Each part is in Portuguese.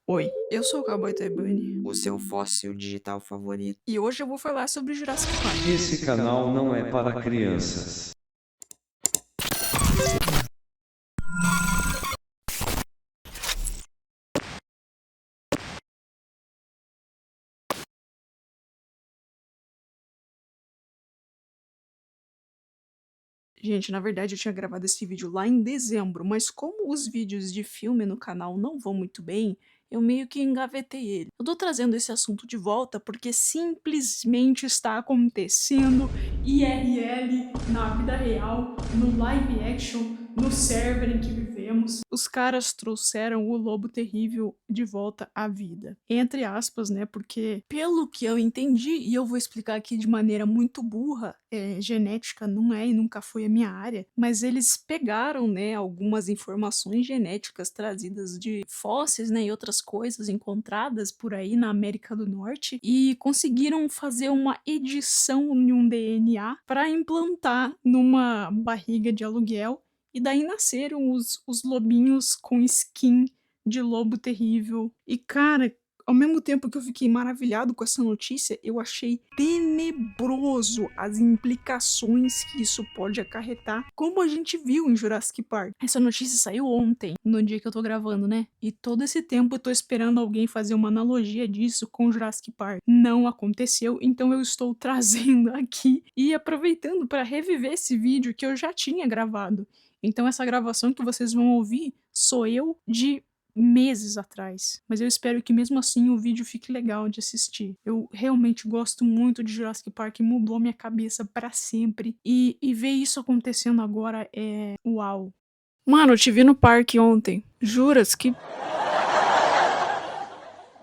Oi, eu sou o Cowboy Bunny O seu fóssil digital favorito. e hoje eu vou falar sobre Jurassic Park. Esse canal não é para crianças. Gente, na verdade eu tinha gravado esse vídeo lá em dezembro, mas como os vídeos de filme no canal não vão muito bem, eu meio que engavetei ele. Eu tô trazendo esse assunto de volta porque simplesmente está acontecendo IRL na vida real, no live action, no server em que vivemos. Os caras trouxeram o Lobo Terrível de volta à vida. Entre aspas, né? Porque, pelo que eu entendi, e eu vou explicar aqui de maneira muito burra, genética não é e nunca foi a minha área, mas eles pegaram, né, algumas informações genéticas trazidas de fósseis, né, e outras coisas encontradas por aí na América do Norte e conseguiram fazer uma edição em um DNA para implantar numa barriga de aluguel e daí nasceram os lobinhos com skin de lobo terrível. E cara, ao mesmo tempo que eu fiquei maravilhado com essa notícia, eu achei tenebroso as implicações que isso pode acarretar, como a gente viu em Jurassic Park. Essa notícia saiu ontem, no dia que eu tô gravando, né? E todo esse tempo eu tô esperando alguém fazer uma analogia disso com Jurassic Park. Não aconteceu, então eu estou trazendo aqui e aproveitando para reviver esse vídeo que eu já tinha gravado. Então essa gravação que vocês vão ouvir sou eu de meses atrás, mas eu espero que mesmo assim o vídeo fique legal de assistir. Eu realmente gosto muito de Jurassic Park, mudou minha cabeça pra sempre, e ver isso acontecendo agora é uau. Mano, eu te vi no parque ontem, juras que...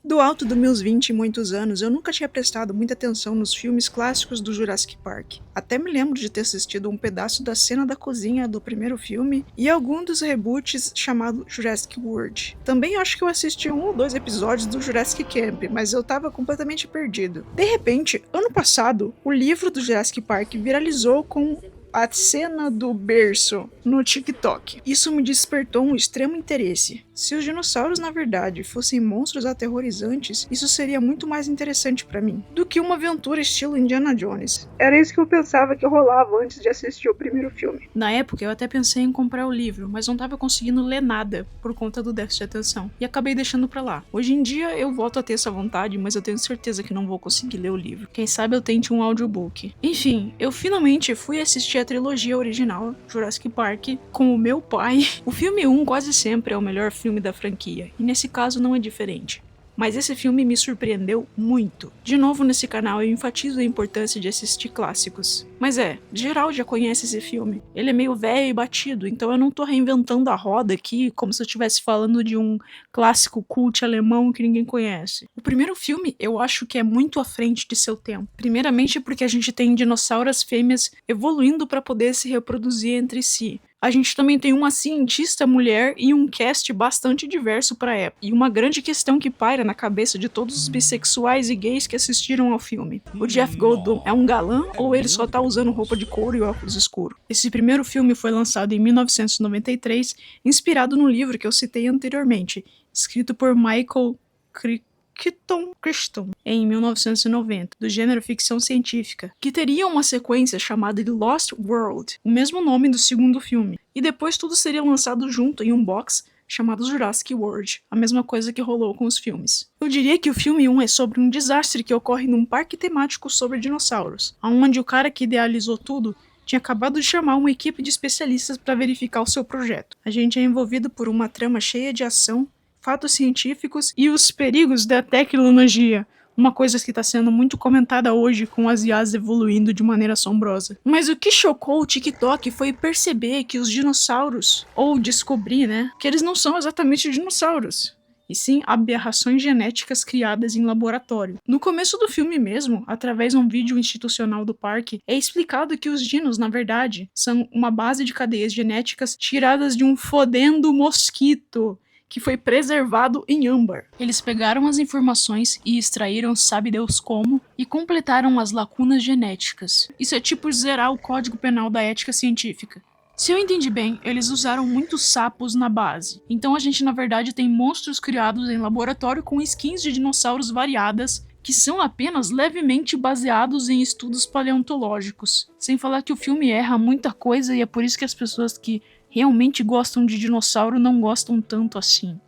Do alto dos meus 20 e muitos anos, eu nunca tinha prestado muita atenção nos filmes clássicos do Jurassic Park. Até me lembro de ter assistido um pedaço da cena da cozinha do primeiro filme e algum dos reboots chamado Jurassic World. Também acho que eu assisti um ou dois episódios do Jurassic Camp, mas eu tava completamente perdido. De repente, ano passado, o livro do Jurassic Park viralizou com a cena do berço no TikTok. Isso me despertou um extremo interesse. Se os dinossauros na verdade fossem monstros aterrorizantes, isso seria muito mais interessante pra mim do que uma aventura estilo Indiana Jones. Era isso que eu pensava que rolava antes de assistir o primeiro filme. Na época eu até pensei em comprar o livro, mas não tava conseguindo ler nada por conta do déficit de atenção e acabei deixando pra lá. Hoje em dia eu volto a ter essa vontade, mas eu tenho certeza que não vou conseguir ler o livro. Quem sabe eu tente um audiobook. Enfim, eu finalmente fui assistir a trilogia original, Jurassic Park, com o meu pai. O filme 1 quase sempre é o melhor filme da franquia, e nesse caso não é diferente. Mas esse filme me surpreendeu muito. De novo nesse canal eu enfatizo a importância de assistir clássicos. Mas geral já conhece esse filme. Ele é meio velho e batido, então eu não tô reinventando a roda aqui como se eu estivesse falando de um clássico cult alemão que ninguém conhece. O primeiro filme eu acho que é muito à frente de seu tempo. Primeiramente porque a gente tem dinossauras fêmeas evoluindo para poder se reproduzir entre si. A gente também tem uma cientista mulher e um cast bastante diverso pra época. E uma grande questão que paira na cabeça de todos os bissexuais e gays que assistiram ao filme. O Jeff Goldblum é um galã ou ele só tá usando roupa de couro e óculos escuros? Esse primeiro filme foi lançado em 1993, inspirado no livro que eu citei anteriormente, escrito por Michael Crichton, em 1990, do gênero ficção científica, que teria uma sequência chamada de Lost World, o mesmo nome do segundo filme, e depois tudo seria lançado junto em um box chamado Jurassic World, a mesma coisa que rolou com os filmes. Eu diria que o filme 1 é sobre um desastre que ocorre num parque temático sobre dinossauros, onde o cara que idealizou tudo tinha acabado de chamar uma equipe de especialistas para verificar o seu projeto. A gente é envolvido por uma trama cheia de ação, fatos científicos e os perigos da tecnologia, uma coisa que está sendo muito comentada hoje com as IAs evoluindo de maneira assombrosa. Mas o que chocou o TikTok foi perceber que os dinossauros, ou descobrir, né, que eles não são exatamente dinossauros, e sim aberrações genéticas criadas em laboratório. No começo do filme mesmo, através de um vídeo institucional do parque, é explicado que os dinos, na verdade, são uma base de cadeias genéticas tiradas de um fodendo mosquito, que foi preservado em âmbar. Eles pegaram as informações e extraíram sabe Deus como e completaram as lacunas genéticas. Isso é tipo zerar o código penal da ética científica. Se eu entendi bem, eles usaram muitos sapos na base. Então a gente na verdade tem monstros criados em laboratório com skins de dinossauros variadas, que são apenas levemente baseados em estudos paleontológicos. Sem falar que o filme erra muita coisa e é por isso que as pessoas que realmente gostam de dinossauro não gostam tanto assim.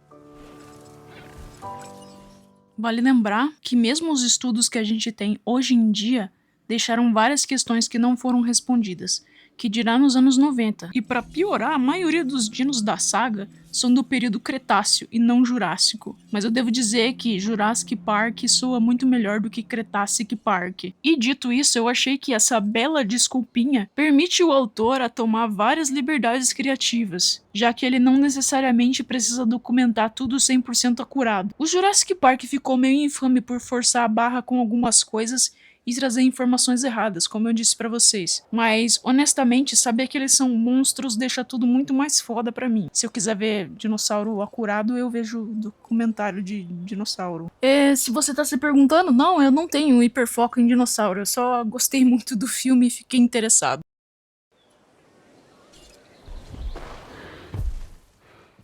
Vale lembrar que mesmo os estudos que a gente tem hoje em dia deixaram várias questões que não foram respondidas, que dirá nos anos 90. E para piorar, a maioria dos dinos da saga são do período Cretáceo e não Jurássico. Mas eu devo dizer que Jurassic Park soa muito melhor do que Cretacic Park. E dito isso, eu achei que essa bela desculpinha permite o autor a tomar várias liberdades criativas, já que ele não necessariamente precisa documentar tudo 100% acurado. O Jurassic Park ficou meio infame por forçar a barra com algumas coisas e trazer informações erradas, como eu disse pra vocês. Mas, honestamente, saber que eles são monstros deixa tudo muito mais foda pra mim. Se eu quiser ver dinossauro acurado, eu vejo documentário de dinossauro. Se você tá se perguntando, não, eu não tenho hiperfoco em dinossauro, eu só gostei muito do filme e fiquei interessado.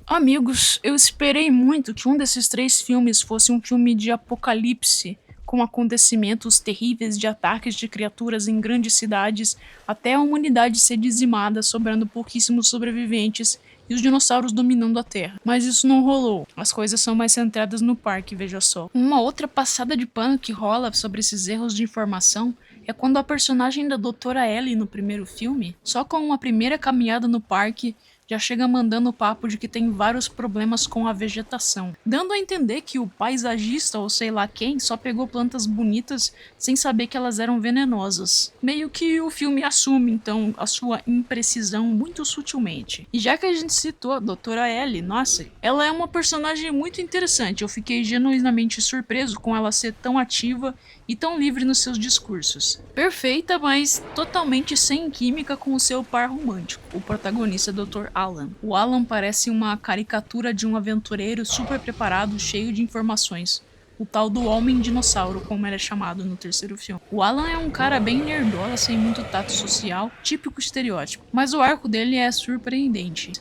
Amigos, eu esperei muito que um desses 3 filmes fosse um filme de apocalipse, com acontecimentos terríveis de ataques de criaturas em grandes cidades, até a humanidade ser dizimada, sobrando pouquíssimos sobreviventes e os dinossauros dominando a Terra. Mas isso não rolou. As coisas são mais centradas no parque, veja só. Uma outra passada de pano que rola sobre esses erros de informação é quando a personagem da Doutora Ellie no primeiro filme, só com uma primeira caminhada no parque, já chega mandando o papo de que tem vários problemas com a vegetação, dando a entender que o paisagista ou sei lá quem só pegou plantas bonitas sem saber que elas eram venenosas. Meio que o filme assume então a sua imprecisão muito sutilmente. E já que a gente citou a Doutora Ellie, nossa, ela é uma personagem muito interessante, eu fiquei genuinamente surpreso com ela ser tão ativa e tão livre nos seus discursos. Perfeita, mas totalmente sem química com o seu par romântico, o protagonista Dr. Alan. O Alan parece uma caricatura de um aventureiro super preparado, cheio de informações. O tal do Homem Dinossauro, como ele é chamado no terceiro filme. O Alan é um cara bem nerdola, sem muito tato social, típico estereótipo, mas o arco dele é surpreendente.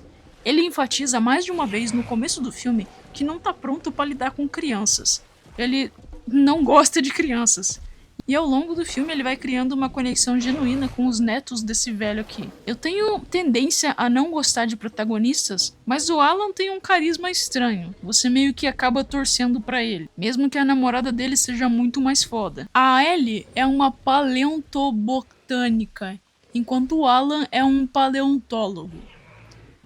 Ele enfatiza mais de uma vez no começo do filme que não tá pronto para lidar com crianças. Ele não gosta de crianças. E ao longo do filme ele vai criando uma conexão genuína com os netos desse velho aqui. Eu tenho tendência a não gostar de protagonistas, mas o Alan tem um carisma estranho. Você meio que acaba torcendo pra ele, mesmo que a namorada dele seja muito mais foda. A Ellie é uma paleontobotânica, enquanto o Alan é um paleontólogo.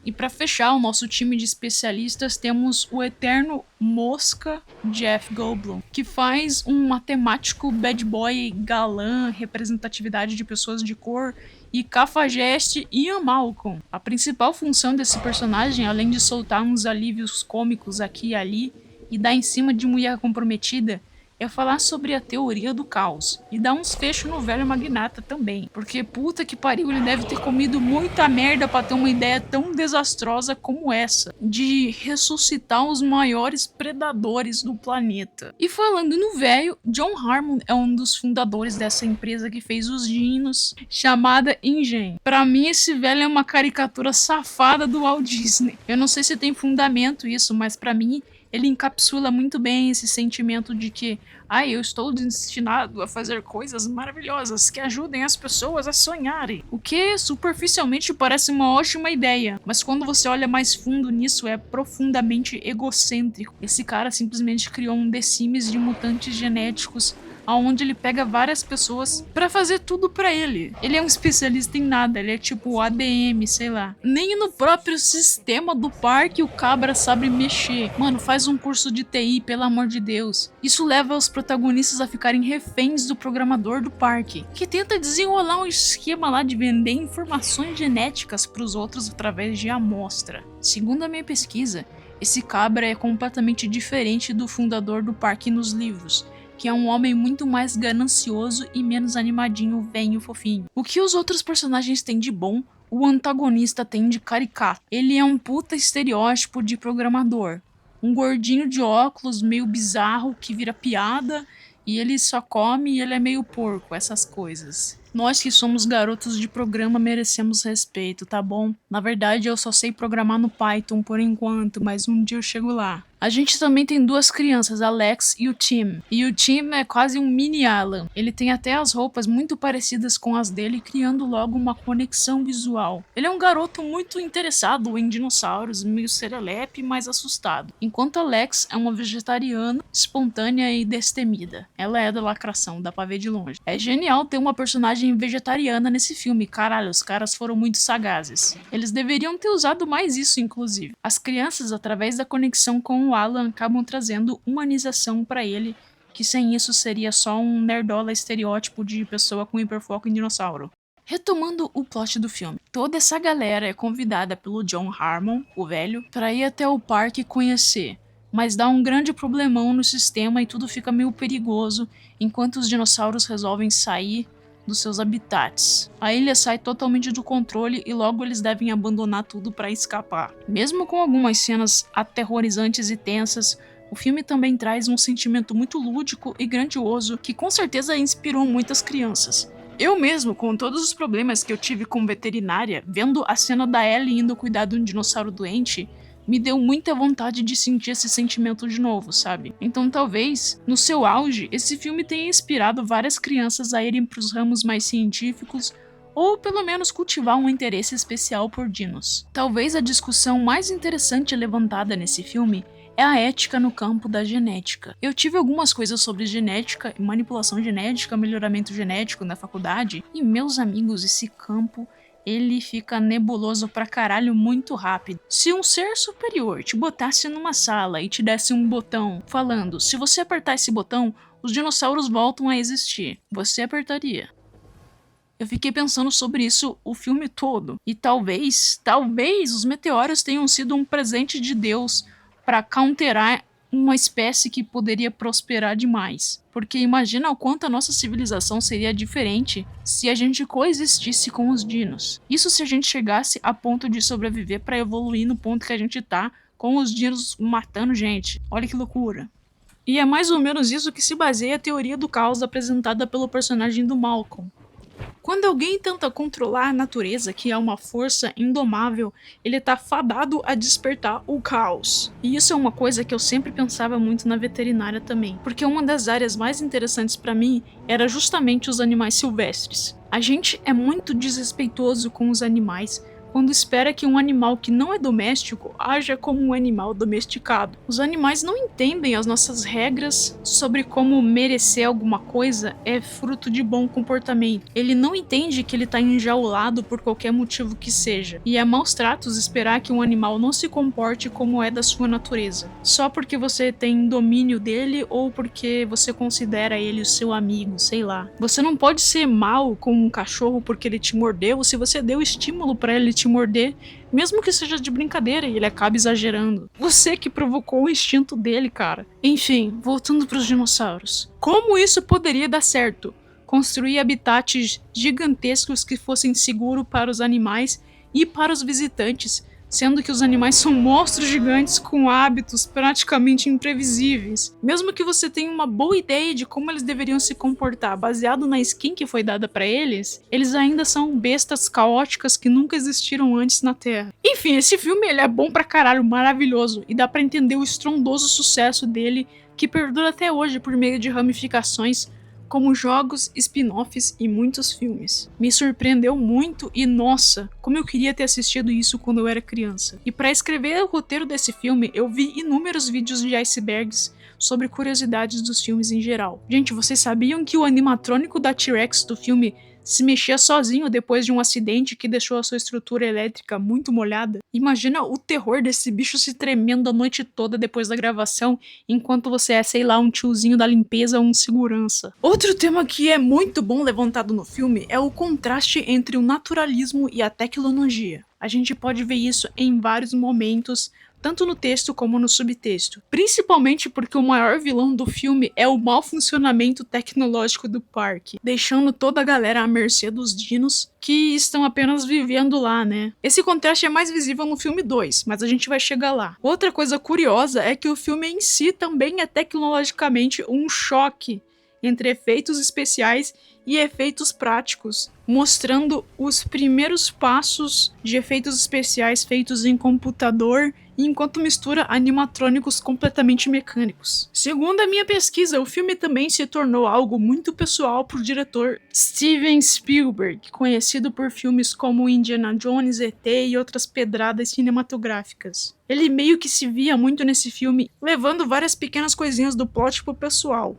E para fechar o nosso time de especialistas, temos o eterno mosca Jeff Goldblum, que faz um matemático bad boy galã, representatividade de pessoas de cor e cafajeste Ian Malcolm. A principal função desse personagem, além de soltar uns alívios cômicos aqui e ali e dar em cima de mulher comprometida, é falar sobre a teoria do caos e dar uns fechos no velho magnata também, porque puta que pariu, ele deve ter comido muita merda pra ter uma ideia tão desastrosa como essa, de ressuscitar os maiores predadores do planeta. E falando no velho, John Harmon é um dos fundadores dessa empresa que fez os dinos, chamada InGen. Pra mim esse velho é uma caricatura safada do Walt Disney. Eu não sei se tem fundamento isso, mas pra mim ele encapsula muito bem esse sentimento de que eu estou destinado a fazer coisas maravilhosas que ajudem as pessoas a sonharem. O que superficialmente parece uma ótima ideia, mas quando você olha mais fundo nisso é profundamente egocêntrico. Esse cara simplesmente criou um The Sims de mutantes genéticos onde ele pega várias pessoas pra fazer tudo pra ele. Ele é um especialista em nada, ele é tipo o ADM, sei lá. Nem no próprio sistema do parque o cabra sabe mexer. Mano, faz um curso de TI, pelo amor de Deus. Isso leva os protagonistas a ficarem reféns do programador do parque, que tenta desenrolar um esquema lá de vender informações genéticas pros outros através de amostra. Segundo a minha pesquisa, esse cabra é completamente diferente do fundador do parque nos livros, que é um homem muito mais ganancioso e menos animadinho, velho, fofinho. O que os outros personagens têm de bom, o antagonista tem de caricato. Ele é um puta estereótipo de programador. Um gordinho de óculos, meio bizarro, que vira piada, e ele só come e ele é meio porco, essas coisas. Nós que somos garotos de programa merecemos respeito, tá bom? Na verdade, eu só sei programar no Python por enquanto, mas um dia eu chego lá. A gente também tem duas crianças, Alex e o Tim. E o Tim é quase um mini Alan. Ele tem até as roupas muito parecidas com as dele, criando logo uma conexão visual. Ele é um garoto muito interessado em dinossauros, meio serelepe, mas assustado. Enquanto Alex é uma vegetariana, espontânea e destemida. Ela é da lacração, dá pra ver de longe. É genial ter uma personagem vegetariana nesse filme, caralho, os caras foram muito sagazes. Eles deveriam ter usado mais isso, inclusive. As crianças, através da conexão com o Alan, acabam trazendo humanização pra ele, que sem isso seria só um nerdola estereótipo de pessoa com hiperfoco em dinossauro. Retomando o plot do filme, toda essa galera é convidada pelo John Harmon, o velho, pra ir até o parque conhecer, mas dá um grande problemão no sistema e tudo fica meio perigoso enquanto os dinossauros resolvem sair dos seus habitats. A ilha sai totalmente do controle e logo eles devem abandonar tudo para escapar. Mesmo com algumas cenas aterrorizantes e tensas, o filme também traz um sentimento muito lúdico e grandioso que com certeza inspirou muitas crianças. Eu mesmo, com todos os problemas que eu tive com veterinária, vendo a cena da Ellie indo cuidar de um dinossauro doente, me deu muita vontade de sentir esse sentimento de novo, sabe? Então talvez, no seu auge, esse filme tenha inspirado várias crianças a irem para os ramos mais científicos ou pelo menos cultivar um interesse especial por dinos. Talvez a discussão mais interessante levantada nesse filme é a ética no campo da genética. Eu tive algumas coisas sobre genética, manipulação genética, melhoramento genético na faculdade, e meus amigos, esse campo ele fica nebuloso pra caralho muito rápido. Se um ser superior te botasse numa sala e te desse um botão falando, se você apertar esse botão, os dinossauros voltam a existir, você apertaria? Eu fiquei pensando sobre isso o filme todo. E talvez os meteoros tenham sido um presente de Deus pra counterar uma espécie que poderia prosperar demais. Porque imagina o quanto a nossa civilização seria diferente se a gente coexistisse com os dinos. Isso se a gente chegasse a ponto de sobreviver para evoluir no ponto que a gente tá, com os dinos matando gente. Olha que loucura. E é mais ou menos isso que se baseia a teoria do caos apresentada pelo personagem do Malcolm. Quando alguém tenta controlar a natureza, que é uma força indomável, ele tá fadado a despertar o caos. E isso é uma coisa que eu sempre pensava muito na veterinária também, porque uma das áreas mais interessantes pra mim era justamente os animais silvestres. A gente é muito desrespeitoso com os animais quando espera que um animal que não é doméstico haja como um animal domesticado. Os animais não entendem as nossas regras sobre como merecer alguma coisa é fruto de bom comportamento. Ele não entende que ele está enjaulado por qualquer motivo que seja. E é maus tratos esperar que um animal não se comporte como é da sua natureza, só porque você tem domínio dele ou porque você considera ele o seu amigo, sei lá. Você não pode ser mal com um cachorro porque ele te mordeu se você deu estímulo para ele te morder, mesmo que seja de brincadeira e ele acabe exagerando. Você que provocou o instinto dele, cara. Enfim, voltando para os dinossauros. Como isso poderia dar certo? Construir habitats gigantescos que fossem seguros para os animais e para os visitantes, sendo que os animais são monstros gigantes com hábitos praticamente imprevisíveis. Mesmo que você tenha uma boa ideia de como eles deveriam se comportar baseado na skin que foi dada pra eles, eles ainda são bestas caóticas que nunca existiram antes na Terra. Enfim, esse filme ele é bom pra caralho, maravilhoso, e dá pra entender o estrondoso sucesso dele, que perdura até hoje por meio de ramificações como jogos, spin-offs e muitos filmes. Me surpreendeu muito e nossa, como eu queria ter assistido isso quando eu era criança. E para escrever o roteiro desse filme, eu vi inúmeros vídeos de icebergs sobre curiosidades dos filmes em geral. Gente, vocês sabiam que o animatrônico da T-Rex do filme se mexia sozinho depois de um acidente que deixou a sua estrutura elétrica muito molhada? Imagina o terror desse bicho se tremendo a noite toda depois da gravação, enquanto você é, sei lá, um tiozinho da limpeza ou um segurança. Outro tema que é muito bom levantado no filme é o contraste entre o naturalismo e a tecnologia. A gente pode ver isso em vários momentos, tanto no texto como no subtexto. Principalmente porque o maior vilão do filme é o mau funcionamento tecnológico do parque, deixando toda a galera à mercê dos dinos que estão apenas vivendo lá, né? Esse contraste é mais visível no filme 2, mas a gente vai chegar lá. Outra coisa curiosa é que o filme em si também é tecnologicamente um choque entre efeitos especiais e efeitos práticos, mostrando os primeiros passos de efeitos especiais feitos em computador enquanto mistura animatrônicos completamente mecânicos. Segundo a minha pesquisa, o filme também se tornou algo muito pessoal para o diretor Steven Spielberg, conhecido por filmes como Indiana Jones, ET e outras pedradas cinematográficas. Ele meio que se via muito nesse filme, levando várias pequenas coisinhas do plot pro pessoal.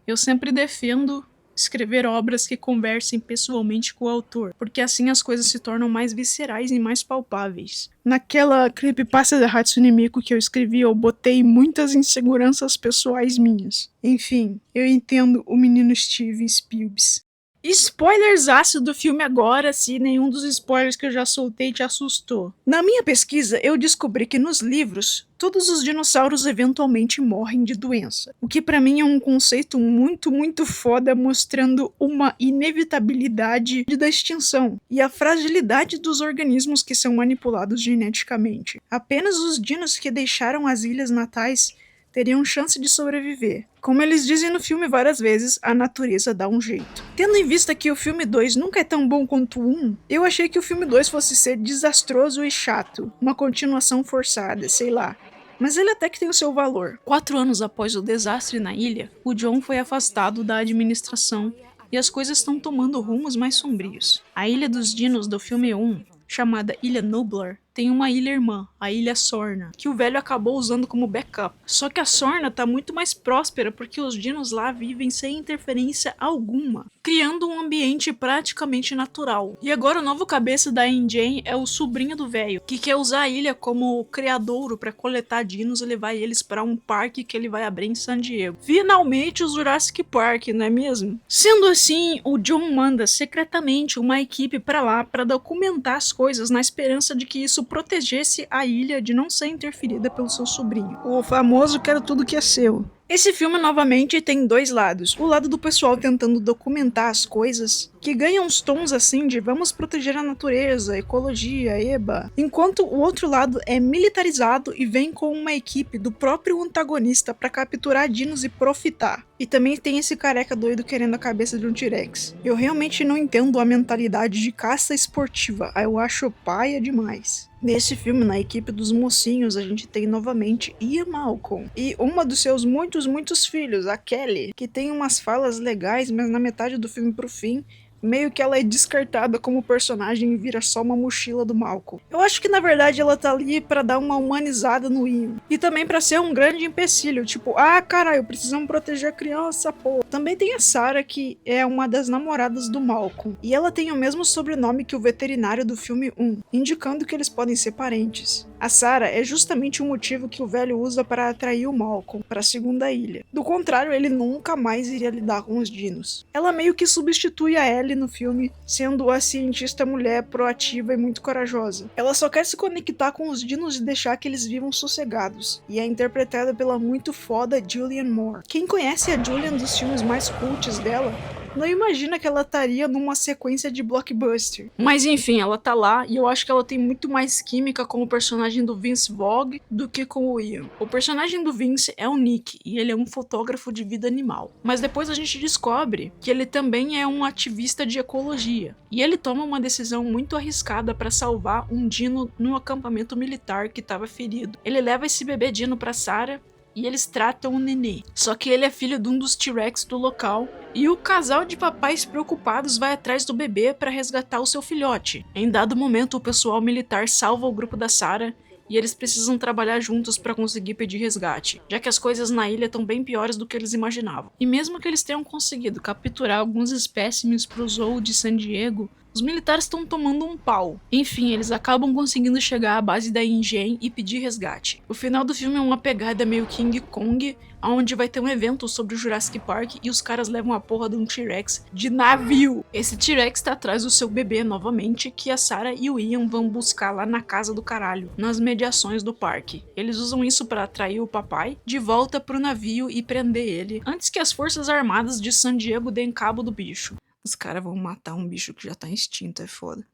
Eu sempre defendo escrever obras que conversem pessoalmente com o autor, porque assim as coisas se tornam mais viscerais e mais palpáveis. Naquela creepypasta da Hatsune Miku que eu escrevi, eu botei muitas inseguranças pessoais minhas. Enfim, eu entendo o menino Steven Spielberg. Spoilers ácidos do filme agora, se nenhum dos spoilers que eu já soltei te assustou. Na minha pesquisa, eu descobri que nos livros, todos os dinossauros eventualmente morrem de doença. O que pra mim é um conceito muito foda, mostrando uma inevitabilidade da extinção e a fragilidade dos organismos que são manipulados geneticamente. Apenas os dinos que deixaram as ilhas natais teriam chance de sobreviver. Como eles dizem no filme várias vezes, a natureza dá um jeito. Tendo em vista que o filme 2 nunca é tão bom quanto o 1, eu achei que o filme 2 fosse ser desastroso e chato, uma continuação forçada, sei lá. Mas ele até que tem o seu valor. 4 anos após o desastre na ilha, o John foi afastado da administração e as coisas estão tomando rumos mais sombrios. A Ilha dos Dinos do filme 1, chamada Ilha Nublar, tem uma ilha irmã, a Ilha Sorna, que o velho acabou usando como backup. Só que a Sorna tá muito mais próspera porque os dinos lá vivem sem interferência alguma, criando um ambiente praticamente natural. E agora o novo cabeça da Enjin é o sobrinho do velho, que quer usar a ilha como criadouro para coletar dinos e levar eles para um parque que ele vai abrir em San Diego. Finalmente o Jurassic Park, não é mesmo? Sendo assim, o John manda secretamente uma equipe para lá para documentar as coisas na esperança de que isso protegesse a ilha de não ser interferida pelo seu sobrinho. O famoso quero tudo que é seu. Esse filme, novamente, tem dois lados. O lado do pessoal tentando documentar as coisas, que ganha uns tons assim de vamos proteger a natureza, ecologia, eba. Enquanto o outro lado é militarizado e vem com uma equipe do próprio antagonista para capturar dinos e profitar. E também tem esse careca doido querendo a cabeça de um T-Rex. Eu realmente não entendo a mentalidade de caça esportiva, eu acho paia demais. Nesse filme, na equipe dos mocinhos, a gente tem novamente Ian Malcolm e uma dos seus muitos filhos, a Kelly, que tem umas falas legais, mas na metade do filme pro fim, meio que ela é descartada como personagem e vira só uma mochila do Malcolm. Eu acho que na verdade ela tá ali pra dar uma humanizada no Ian. E também pra ser um grande empecilho, tipo, caralho, precisamos proteger a criança, pô. Também tem a Sarah, que é uma das namoradas do Malcolm. E ela tem o mesmo sobrenome que o veterinário do filme 1, indicando que eles podem ser parentes. A Sarah é justamente o motivo que o velho usa para atrair o Malcolm para a segunda ilha. Do contrário, ele nunca mais iria lidar com os dinos. Ela meio que substitui a Ellie no filme, sendo a cientista mulher proativa e muito corajosa. Ela só quer se conectar com os dinos e deixar que eles vivam sossegados, e é interpretada pela muito foda Julianne Moore. Quem conhece a Julianne dos filmes mais cults dela, não imagina que ela estaria numa sequência de blockbuster. Mas enfim, ela tá lá e eu acho que ela tem muito mais química com o personagem do Vince Vaughn do que com o Ian. O personagem do Vince é o Nick e ele é um fotógrafo de vida animal. Mas depois a gente descobre que ele também é um ativista de ecologia. E ele toma uma decisão muito arriscada para salvar um dino num acampamento militar que estava ferido. Ele leva esse bebê dino para Sarah e eles tratam o nenê. Só que ele é filho de um dos T-Rex do local, e o casal de papais preocupados vai atrás do bebê para resgatar o seu filhote. Em dado momento, o pessoal militar salva o grupo da Sarah, e eles precisam trabalhar juntos para conseguir pedir resgate, já que as coisas na ilha estão bem piores do que eles imaginavam. E mesmo que eles tenham conseguido capturar alguns espécimes para o zoo de San Diego, os militares estão tomando um pau. Enfim, eles acabam conseguindo chegar à base da Enjin e pedir resgate. O final do filme é uma pegada meio King Kong, onde vai ter um evento sobre o Jurassic Park e os caras levam a porra de um T-Rex de navio. Esse T-Rex tá atrás do seu bebê novamente, que a Sarah e o Ian vão buscar lá na casa do caralho, nas mediações do parque. Eles usam isso para atrair o papai de volta pro navio e prender ele, antes que as forças armadas de San Diego deem cabo do bicho. Os caras vão matar um bicho que já tá extinto, é foda.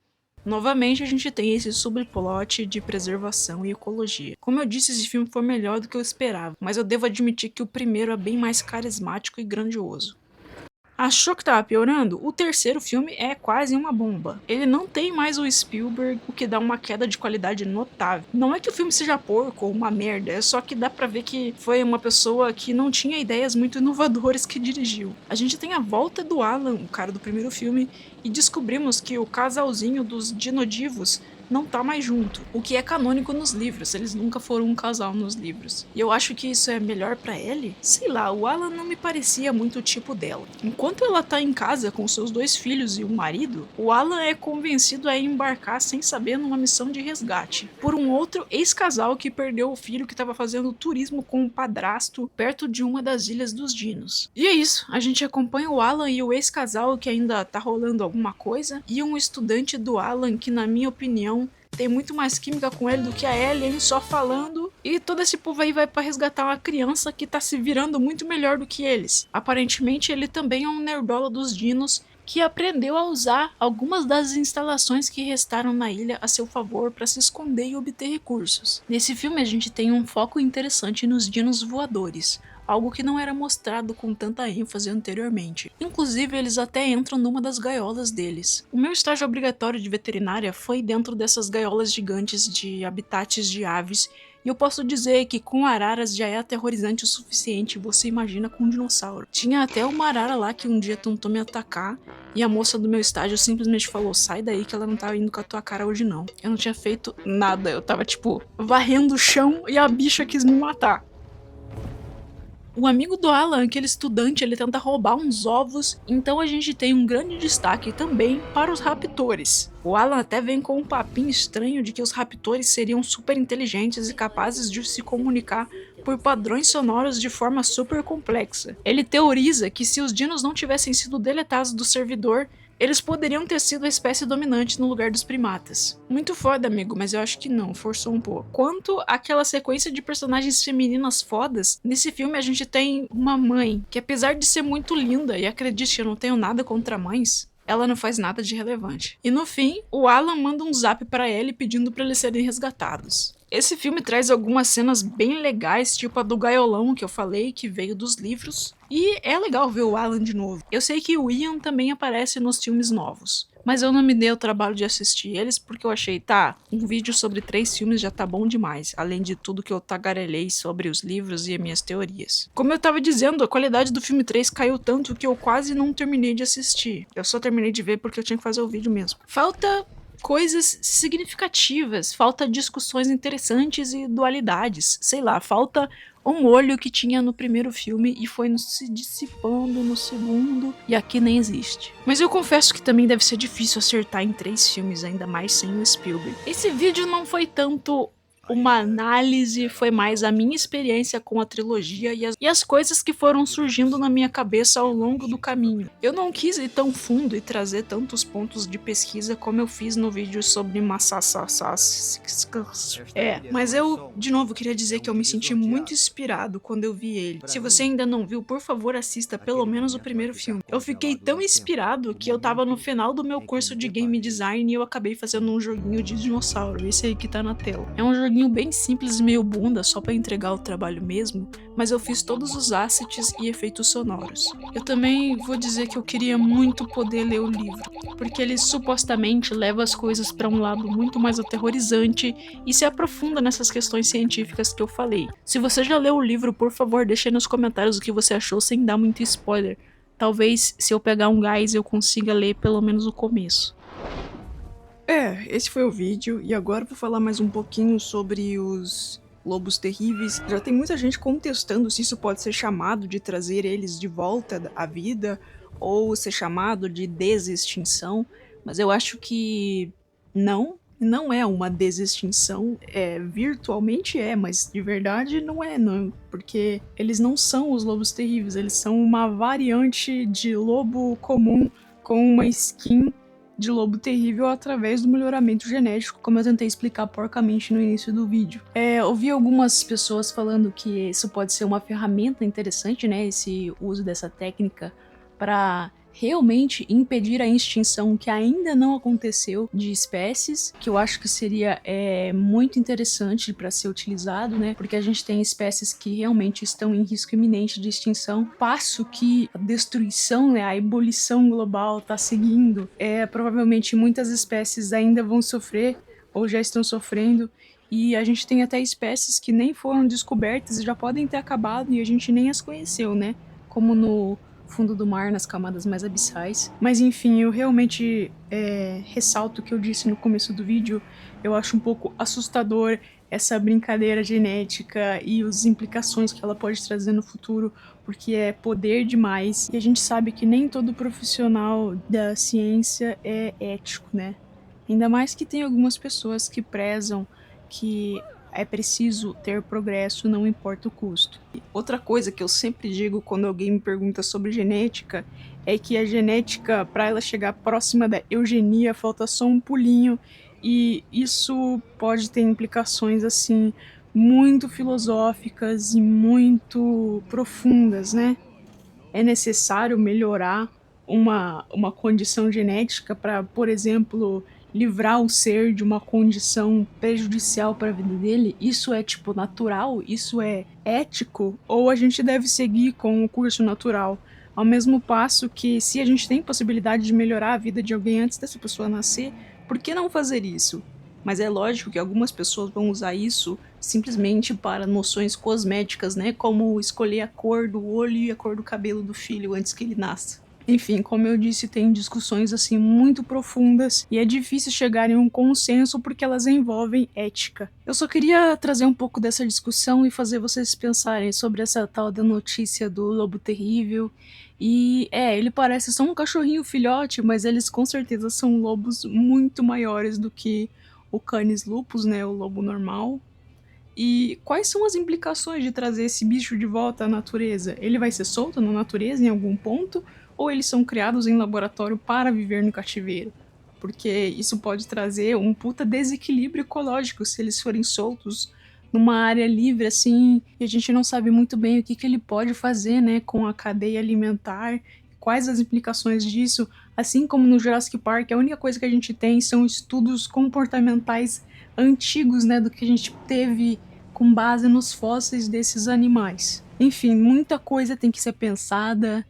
Novamente a gente tem esse subplot de preservação e ecologia. Como eu disse, esse filme foi melhor do que eu esperava, mas eu devo admitir que o primeiro é bem mais carismático e grandioso. Achou que tava piorando? O terceiro filme é quase uma bomba. Ele não tem mais o Spielberg, o que dá uma queda de qualidade notável. Não é que o filme seja porco ou uma merda, é só que dá pra ver que foi uma pessoa que não tinha ideias muito inovadoras que dirigiu. A gente tem a volta do Alan, o cara do primeiro filme, e descobrimos que o casalzinho dos Dinodivos não tá mais junto, o que é canônico nos livros, eles nunca foram um casal nos livros. E eu acho que isso é melhor pra Ellie? Sei lá, o Alan não me parecia muito o tipo dela. Enquanto ela tá em casa com seus 2 filhos e um marido, o Alan é convencido a embarcar sem saber numa missão de resgate, por um outro ex-casal que perdeu o filho que estava fazendo turismo com o padrasto perto de uma das ilhas dos dinos. E é isso, a gente acompanha o Alan e o ex-casal que ainda tá rolando alguma coisa, e um estudante do Alan que, na minha opinião, tem muito mais química com ele do que a Ellie, ele só falando, e todo esse povo aí vai pra resgatar uma criança que tá se virando muito melhor do que eles. Aparentemente ele também é um nerdola dos dinos, que aprendeu a usar algumas das instalações que restaram na ilha a seu favor para se esconder e obter recursos. Nesse filme a gente tem um foco interessante nos dinos voadores, algo que não era mostrado com tanta ênfase anteriormente. Inclusive, eles até entram numa das gaiolas deles. O meu estágio obrigatório de veterinária foi dentro dessas gaiolas gigantes de habitats de aves, e eu posso dizer que com araras já é aterrorizante o suficiente, você imagina com um dinossauro. Tinha até uma arara lá que um dia tentou me atacar, e a moça do meu estágio simplesmente falou: sai daí que ela não tá indo com a tua cara hoje não. Eu não tinha feito nada, eu tava tipo varrendo o chão e a bicha quis me matar. O amigo do Alan, aquele estudante, ele tenta roubar uns ovos, então a gente tem um grande destaque também para os raptores. O Alan até vem com um papinho estranho de que os raptores seriam super inteligentes e capazes de se comunicar por padrões sonoros de forma super complexa. Ele teoriza que se os dinos não tivessem sido deletados do servidor, eles poderiam ter sido a espécie dominante no lugar dos primatas. Muito foda, amigo, mas eu acho que não, forçou um pouco. Quanto àquela sequência de personagens femininas fodas, nesse filme a gente tem uma mãe, que apesar de ser muito linda, e acredite, eu não tenho nada contra mães, ela não faz nada de relevante. E no fim, o Alan manda um zap pra Ellie pedindo pra eles serem resgatados. Esse filme traz algumas cenas bem legais, tipo a do gaiolão que eu falei, que veio dos livros. E é legal ver o Alan de novo. Eu sei que o Ian também aparece nos filmes novos, mas eu não me dei o trabalho de assistir eles porque eu achei, tá, um vídeo sobre 3 filmes já tá bom demais, além de tudo que eu tagarelei sobre os livros e as minhas teorias. Como eu tava dizendo, a qualidade do filme 3 caiu tanto que eu quase não terminei de assistir. Eu só terminei de ver porque eu tinha que fazer o vídeo mesmo. Falta coisas significativas, falta discussões interessantes e dualidades, sei lá, falta um olho que tinha no primeiro filme e foi se dissipando no segundo, e aqui nem existe. Mas eu confesso que também deve ser difícil acertar em 3 filmes, ainda mais sem o Spielberg. Esse vídeo não foi tanto uma análise, foi mais a minha experiência com a trilogia e as coisas que foram surgindo na minha cabeça ao longo do caminho. Eu não quis ir tão fundo e trazer tantos pontos de pesquisa como eu fiz no vídeo sobre mas eu, de novo, queria dizer que eu me senti muito inspirado quando eu vi ele. Se você ainda não viu, por favor, assista pelo menos o primeiro filme. Eu fiquei tão inspirado que eu tava no final do meu curso de game design e eu acabei fazendo um joguinho de dinossauro, esse aí que tá na tela. É um joguinho bem simples e meio bunda, só pra entregar o trabalho mesmo, mas eu fiz todos os assets e efeitos sonoros. Eu também vou dizer que eu queria muito poder ler o livro, porque ele supostamente leva as coisas pra um lado muito mais aterrorizante e se aprofunda nessas questões científicas que eu falei. Se você já leu o livro, por favor, deixe aí nos comentários o que você achou sem dar muito spoiler. Talvez, se eu pegar um gás, eu consiga ler pelo menos o começo. Esse foi o vídeo, e agora eu vou falar mais um pouquinho sobre os lobos terríveis. Já tem muita gente contestando se isso pode ser chamado de trazer eles de volta à vida, ou ser chamado de desextinção, mas eu acho que não é uma desextinção, virtualmente mas de verdade não é, não, porque eles não são os lobos terríveis, eles são uma variante de lobo comum com uma skin de lobo terrível através do melhoramento genético, como eu tentei explicar porcamente no início do vídeo. Ouvi algumas pessoas falando que isso pode ser uma ferramenta interessante, né, esse uso dessa técnica para realmente impedir a extinção que ainda não aconteceu de espécies, que eu acho que seria muito interessante para ser utilizado, né? Porque a gente tem espécies que realmente estão em risco iminente de extinção, passo que a destruição, né, a ebulição global está seguindo. Provavelmente muitas espécies ainda vão sofrer ou já estão sofrendo. E a gente tem até espécies que nem foram descobertas e já podem ter acabado e a gente nem as conheceu, né? Como no fundo do mar, nas camadas mais abissais. Mas enfim, eu realmente ressalto o que eu disse no começo do vídeo. Eu acho um pouco assustador essa brincadeira genética e as implicações que ela pode trazer no futuro, porque é poder demais. E a gente sabe que nem todo profissional da ciência é ético, né? Ainda mais que tem algumas pessoas que prezam que é preciso ter progresso, não importa o custo. Outra coisa que eu sempre digo quando alguém me pergunta sobre genética é que a genética, para ela chegar próxima da eugenia, falta só um pulinho, e isso pode ter implicações assim muito filosóficas e muito profundas, né? É necessário melhorar uma condição genética para, por exemplo, livrar o ser de uma condição prejudicial para a vida dele? Isso é, tipo, natural? Isso é ético? Ou a gente deve seguir com o curso natural? Ao mesmo passo que, se a gente tem possibilidade de melhorar a vida de alguém antes dessa pessoa nascer, por que não fazer isso? Mas é lógico que algumas pessoas vão usar isso simplesmente para noções cosméticas, né? Como escolher a cor do olho e a cor do cabelo do filho antes que ele nasça. Enfim, como eu disse, tem discussões assim muito profundas e é difícil chegar em um consenso porque elas envolvem ética. Eu só queria trazer um pouco dessa discussão e fazer vocês pensarem sobre essa tal da notícia do lobo terrível. E ele parece só um cachorrinho filhote, mas eles com certeza são lobos muito maiores do que o Canis lupus, né, o lobo normal. E quais são as implicações de trazer esse bicho de volta à natureza? Ele vai ser solto na natureza em algum ponto? Ou eles são criados em laboratório para viver no cativeiro? Porque isso pode trazer um puta desequilíbrio ecológico se eles forem soltos numa área livre assim, e a gente não sabe muito bem o que ele pode fazer, né, com a cadeia alimentar, quais as implicações disso. Assim como no Jurassic Park, a única coisa que a gente tem são estudos comportamentais antigos, né, do que a gente teve com base nos fósseis desses animais. Enfim, muita coisa tem que ser pensada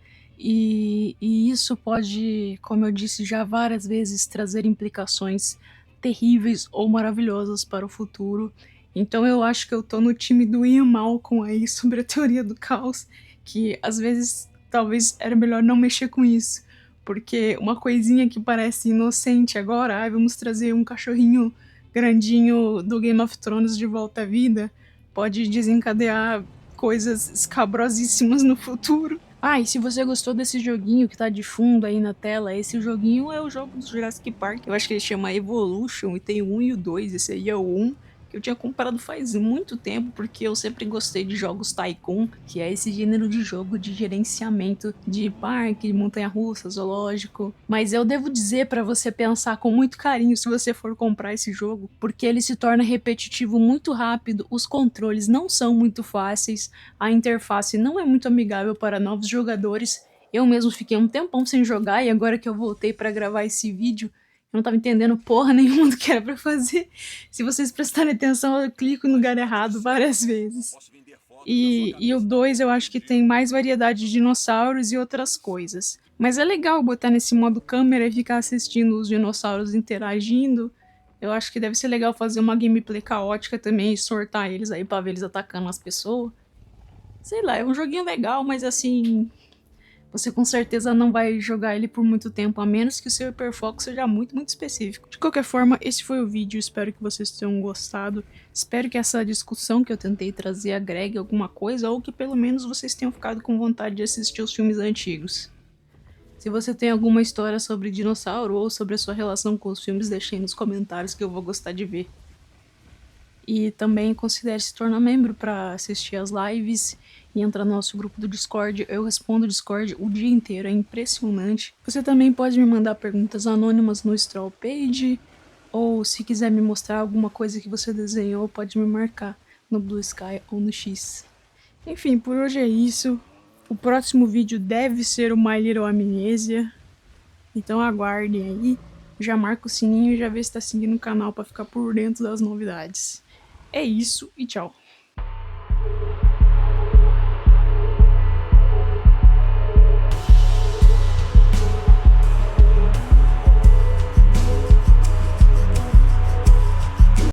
e isso pode, como eu disse já várias vezes, trazer implicações terríveis ou maravilhosas para o futuro. Então eu acho que eu tô no time do Ian Malcolm aí sobre a teoria do caos, que às vezes talvez era melhor não mexer com isso, porque uma coisinha que parece inocente agora, vamos trazer um cachorrinho grandinho do Game of Thrones de volta à vida, pode desencadear coisas escabrosíssimas no futuro. E se você gostou desse joguinho que tá de fundo aí na tela, esse joguinho é o jogo do Jurassic Park. Eu acho que ele chama Evolution e tem o 1 e o 2, esse aí é o 1. Que eu tinha comprado faz muito tempo, porque eu sempre gostei de jogos Tycoon, que é esse gênero de jogo de gerenciamento de parque, de montanha-russa, zoológico. Mas eu devo dizer para você pensar com muito carinho se você for comprar esse jogo, porque ele se torna repetitivo muito rápido, os controles não são muito fáceis, a interface não é muito amigável para novos jogadores. Eu mesmo fiquei um tempão sem jogar e agora que eu voltei para gravar esse vídeo, eu não tava entendendo porra nenhuma do que era pra fazer. Se vocês prestarem atenção, eu clico no lugar errado várias vezes. E o 2 eu acho que tem mais variedade de dinossauros e outras coisas. Mas é legal botar nesse modo câmera e ficar assistindo os dinossauros interagindo. Eu acho que deve ser legal fazer uma gameplay caótica também e sortar eles aí pra ver eles atacando as pessoas. Sei lá, é um joguinho legal, mas assim, você com certeza não vai jogar ele por muito tempo, a menos que o seu hiperfoco seja muito, muito específico. De qualquer forma, esse foi o vídeo, espero que vocês tenham gostado. Espero que essa discussão que eu tentei trazer agregue alguma coisa, ou que pelo menos vocês tenham ficado com vontade de assistir os filmes antigos. Se você tem alguma história sobre dinossauro ou sobre a sua relação com os filmes, deixe aí nos comentários que eu vou gostar de ver. E também considere se tornar membro para assistir as lives e entrar no nosso grupo do Discord. Eu respondo o Discord o dia inteiro, é impressionante. Você também pode me mandar perguntas anônimas no Stroll Page, ou se quiser me mostrar alguma coisa que você desenhou, pode me marcar no Blue Sky ou no X. Enfim, por hoje é isso. O próximo vídeo deve ser o My Little Amnesia. Então aguardem aí. Já marca o sininho e já vê se tá seguindo o canal para ficar por dentro das novidades. É isso e tchau.